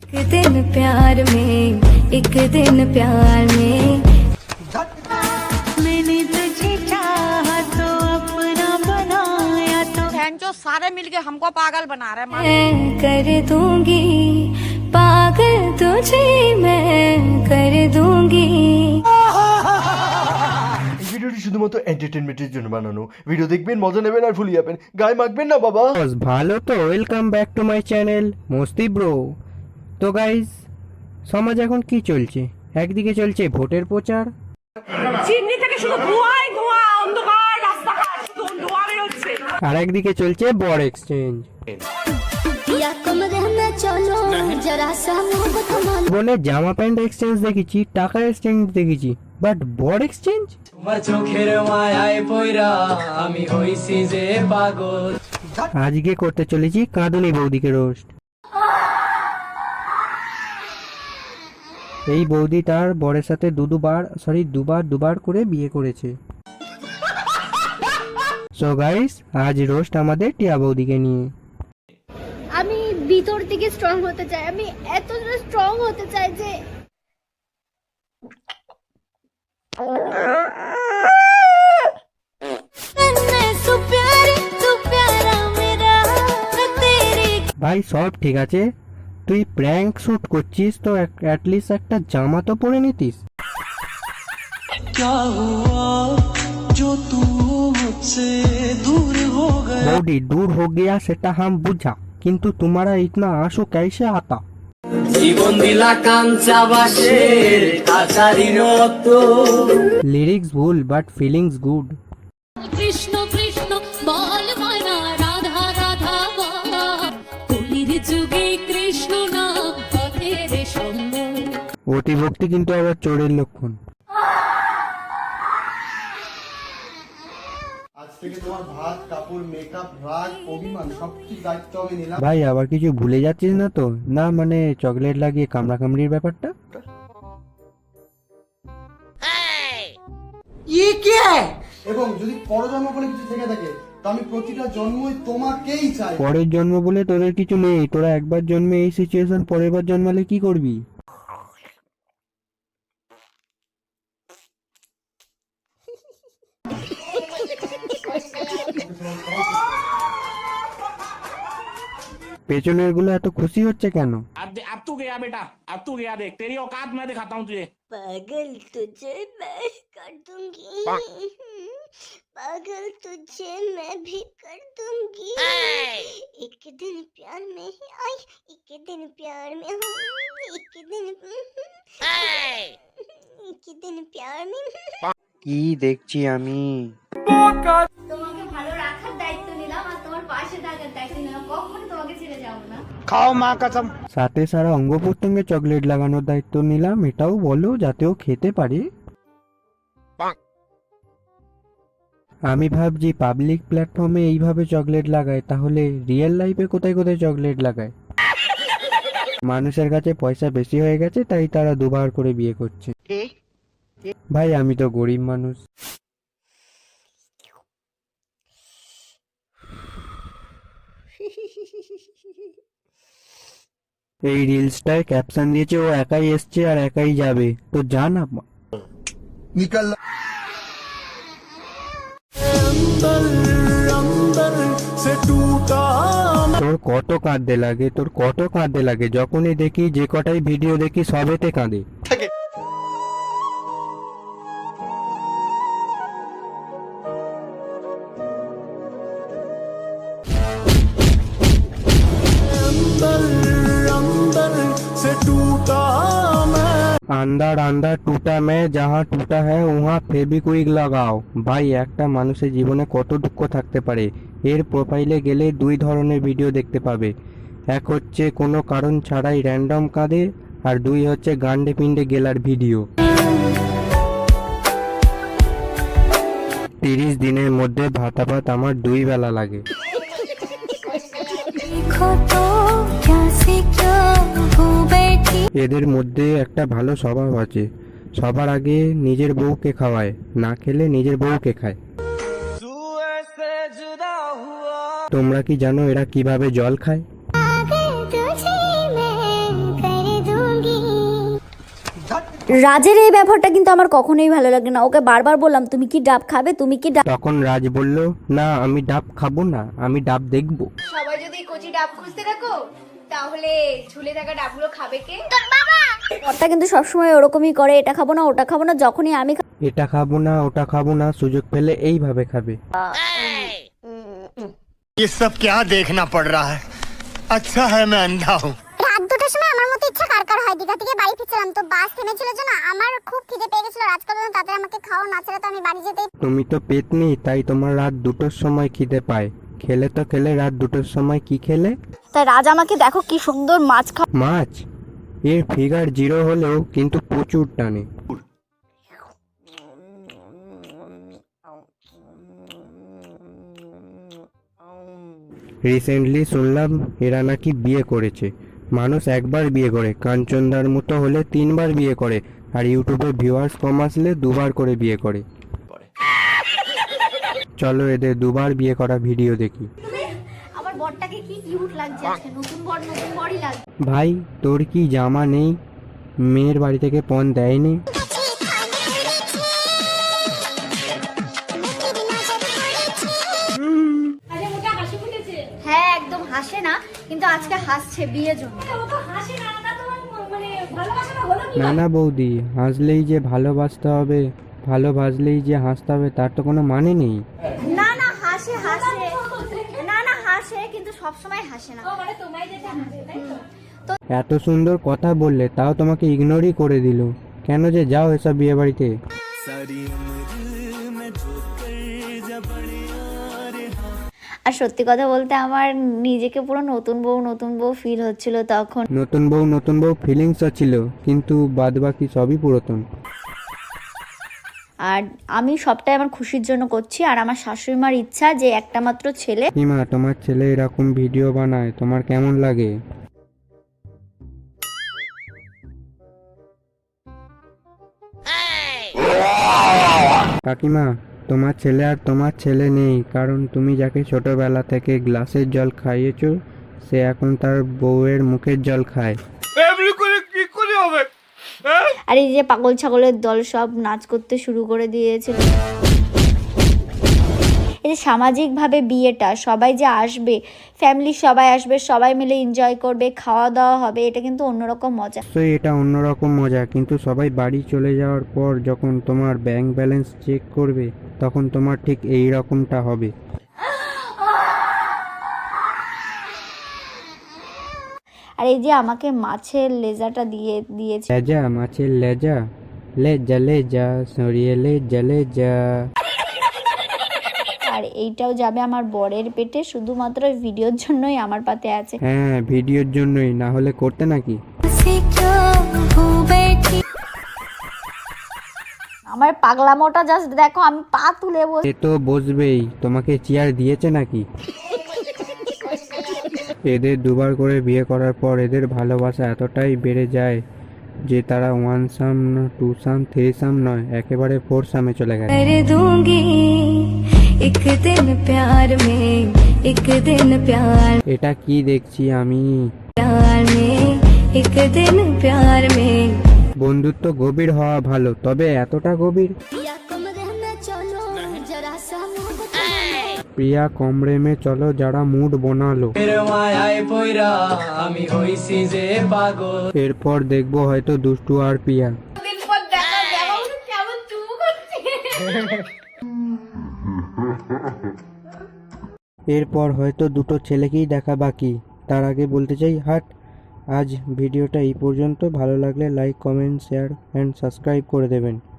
एक दिन प्यार में मैंने तुझे चाहा तो अपना बनाया तो बहन जो सारे मिलके हमको पागल बना रहे हैं। मैं कर दूंगी पागल तुझे, मैं कर दूंगी। ভিডিওটি শুধুমাত্র এন্টারটেইনমেন্টের জন্য বানানো। ভিডিও দেখবেন, মজা নেবেন আর ভুলিয়ে যাবেন, গায়ে মাখবেন না বাবা। ভালো তো, welcome back to my channel মস্তি ব্রো। তো গাইস, সমাজ এখন কি চলছে? একদিকে চলছে ভোটের প্রচার, চিমনি থেকে শুধু ধোঁয়াই ধোঁয়া, অন্ধকার রাস্তাঘাট শুধু ধোঁয়া বেরোচ্ছে। আর একদিকে চলছে বর এক্সচেঞ্জ। বোনের জামা প্যান্ট এক্সচেঞ্জ দেখেছি, টাকা এক্সচেঞ্জ দেখেছি, বাট বর এক্সচেঞ্জ? তোমার চোখের মায়ায় পয়রা আমি হইছি যে পাগল। আজকে করতে চলেছি কাঁদুনি বৌদিকে রোস্ট। এই বৌদি তার বরের সাথে দুবার করে বিয়ে করেছে। সো গাইস, আজ রোস্ট আমাদের টিয়া বৌদিকে নিয়ে। আমি ভিতর থেকে স্ট্রং হতে চাই, আমি এতটা স্ট্রং হতে চাই যে ভাই সব ঠিক আছে, তুই প্র্যাঙ্ক শুট করছিস তো অ্যাটলিস্ট একটা জামা তো পরে নিতিস। बॉडी दूर हो गया সেটা হাম বুঝা, কিন্তু তোমারা ইতনা আঁসু कैसे आता? জীবন দিলা কাঞ্চা বাসের কাছারির মতো। লিরিক্স ভুল but feelings good. Krishna Krishna বল মানা, রাধা রাধা বল, কলির যুগে কৃষ্ণ নাম পথের সঙ্গ। অতি ভক্তি কিন্তু আবার চোরের লক্ষণ। আজ থেকে তোমার ভাত, কাপড়, মেকআপ, রাগ, অভিমান সবকিছু দায়িত্ব আমি নিলাম। ভাই আবার কিছু ভুলে যাচ্ছিস না তো? না মানে চকলেট লাগিয়ে কামড়া কামড়ির ব্যাপারটা? এবং যদি পরজন্ম বলে কিছু থেকে থাকে তো আমি প্রতিটা জন্মই তোমাকেই চাই। পরের জন্ম বলে তোদের কিছু নেই, তোরা একবার জন্মে এই সিচুয়েশন, পরের বার জন্মালে কি করবি? পেছনের গুলো এত খুশি হচ্ছে কেন? अब तू गया बेटा, अब तू गया, देख तेरी औकात मैं दिखाता हूँ तुझे। पागल तुझे मैं कर दूंगी, पागल तुझे मैं भी कर दूंगी। एक दिन प्यार में ही आई, एक दिन प्यार में हूँ, एक दिन प्यार में। কি দেখছি আমি? তোমাকে ভালো রাখার দায়িত্ব নিলাম আর তোমার পাশে থাকার দায়িত্ব নিলাম, কখনো তোমাকে ছেড়ে যাব না। সাথে সারা অঙ্গ প্রত্যঙ্গে চকলেট লাগানোর দায়িত্ব নিলাম, এটাও বলো যাতে ও খেতে পারে। আমি ভাবছি পাবলিক প্ল্যাটফর্মে এইভাবে চকলেট লাগায়, তাহলে রিয়েল লাইফে কোথায় কোথায় চকলেট লাগায়? মানুষের কাছে পয়সা বেশি হয়ে গেছে তাই তারা দুবার করে বিয়ে করছে। ভাই আমি তো গরিব মানুষ। এই রিলসটায় ক্যাপশন দিয়েছে ও একাই এসছে আর একাই যাবে, তো যা না। নিকাল তোর কত কাঁদতে লাগে, যখনই দেখি যে কটাই ভিডিও দেখি সবেতে কাঁদে। अंदर अंदर टूटा मैं, जहाँ टूटा है वहाँ ফেভিকুইক লাগাও। ভাই একটা মানুষের জীবনে কত দুঃখ থাকতে পারে, এর প্রোফাইলে গেলে দুই ধরনের ভিডিও দেখতে পাবে। এক হচ্ছে কোনো কারণ ছাড়াই র্যান্ডম কাঁদে, আর দুই হচ্ছে গান্ডে পিন্ডে গেলার ভিডিও। 30 দিনের মধ্যে ভাত আমার 2 বেলা লাগে। এদের মধ্যে একটা ভালো স্বভাব আছে, সবার আগে নিজের বউকে খাওয়ায়, না খেলে নিজের বউকে খায়। তোমরা কি জানো এরা কিভাবে জল খায়? রাজের এই ব্যাপারটা কিন্তু আমার কখনোই ভালো লাগে না। ওকে বারবার বললাম তুমি কি ডাব খাবে, তুমি কি ডাব। তখন রাজ বলল, না আমি ডাব খাবো না, আমি ডাব দেখবো। সবাই যদি কচি ডাব খুঁজতে থাকো তাহলে ঝুলে থাকা ডাবগুলো খাবে কে? ওটা কিন্তু সবসময় ওরকমই করে, এটা খাবো না ওটা খাবো না, যখনই আমি এটা খাবো না ওটা খাবো না, সুযোগ পেলে এইভাবে খাবে। ये सब क्या देखना पड़ रहा है? अच्छा है मैं अंधा हूँ। রাত 2টার সময় আমার মতো ইচ্ছা কার হয়, দীঘা থেকে বাড়ি ফিরছিলাম তো বাস থেমেছিল জন্য আমার খুব খিদে পেয়ে গেছিল। রাজকাল বললেন তাড়াতাড়ি আমাকে খাও, না ছাড়া তো আমি বাড়ি যেতেই। তুমি তো পেতনি, তাই তোমার রাত 2টোর সময় খিদে পায়। খেলে তো খেলে রাত 2টোর সময় কি খেলে? তাই রাজ আমাকে দেখো কি সুন্দর মাছ মাছ। এর ফিগার 0 হলেও কিন্তু প্রচুর টানে। রিসেন্টলি শুনলাম এরা নাকি বিয়ে করেছে। মানুষ একবার বিয়ে করে, কাঞ্চনদার মতো হলে 3বার বিয়ে করে, আর ইউটিউবে ভিউয়ার্স কম আসলে 2বার করে বিয়ে করে। চলো এদের 2বার বিয়ে করা ভিডিও দেখি। আমার বরটাকে কি কিউট লাগছে আজকে, নতুন বরই লাগছে। ভাই তোর কি জামা নেই? মেয়ের বাড়ি থেকে পণ দেয়নি? হ্যাঁ একদম হাসে না, কিন্তু আজকে হাসছে বিয়ের জন্য। না না বৌদি, হাসলেই যে ভালোবাসতে হবে, ভালোবাসলেই যে হাসতে হবে তার তো কোনো মানে নেই। না না হাসে, না না হাসে, কিন্তু সবসময় হাসে না। এত সুন্দর কথা বললে তাও তোমাকে ইগনোরই করে দিল কেন? যে যাও এসব বিয়ে বাড়িতে। আর সত্যি কথা বলতে আমার নিজেকে পুরো নতুন বউ ফিল হচ্ছিল তখন। নতুন বউ ফিলিংস ছিল, কিন্তু বাদ বাকি সবই পুরাতন। আর আমি সবটাই আমার খুশির জন্য করছি, আর আমার শাশুড়ি মার ইচ্ছা যে একটা মাত্র ছেলে। মা তোমার ছেলে এরকম ভিডিও বানায়, তোমার কেমন লাগে? কাকিমা, তোমার ছেলে আর তোমার ছেলে নেই, কারণ তুমি যাকে ছোটবেলা থেকে গ্লাসের জল খাইয়েছো সে এখন তার বউয়ের মুখের জল খায়। আর এই যে পাগল ছাগলের দল সব নাচ করতে শুরু করে দিয়েছিল। এই যে সামাজিকভাবে বিয়েটা, সবাই যে আসবে, ফ্যামিলি সবাই আসবে, সবাই মিলে এনজয় করবে, খাওয়া দাওয়া হবে, এটা কিন্তু অন্যরকম মজা। তো এটা অন্যরকম মজা, কিন্তু সবাই বাড়ি চলে যাওয়ার পর যখন তোমার ব্যাংক ব্যালেন্স চেক করবে তখন তোমার ঠিক এই রকমটা হবে। আর এই যে আমাকে মাছের লেজাটা দিয়েছে। লেজা, মাছের লেজা, লেজা লেজা সরিয়ে লেজা লেজা। আর এইটাও যাবে আমার বরের পেটে, শুধুমাত্র ভিডিওর জন্যই আমার পাতে আছে। হ্যাঁ ভিডিওর জন্যই, না হলে করতে নাকি? আমার পাগলামোটা জাস্ট দেখো, আমি পা তুলে বসে। এ তো বসবেই, তোমাকে চেয়ার দিয়েছে নাকি? এদের 2বার করে বিয়ে করার পর এদের ভালোবাসা এতটাই বেড়ে যায় যে তারা 1 সাম, 2 সাম, 3 সাম নয়, একেবারে 4 সামে চলে গেছে। এটা কি দেখছি আমি? বন্ধুত্ব গভীর হওয়া ভালো, তবে এতটা গভীর? প্রিয়া কমরে মে চলো যারা মুড বানালো। মায়ায় পয়রা আমি হইছি যে পাগল। এরপর দেখবো হয়তো দুষ্টু আর প্রিয়া। এরপর হয়তো 2টো ছেলেকেই দেখা বাকি। তার আগে বলতে চাই হাট, আজ ভিডিওটা এই পর্যন্ত। ভালো লাগলে like, comment, share and subscribe করে দেবেন।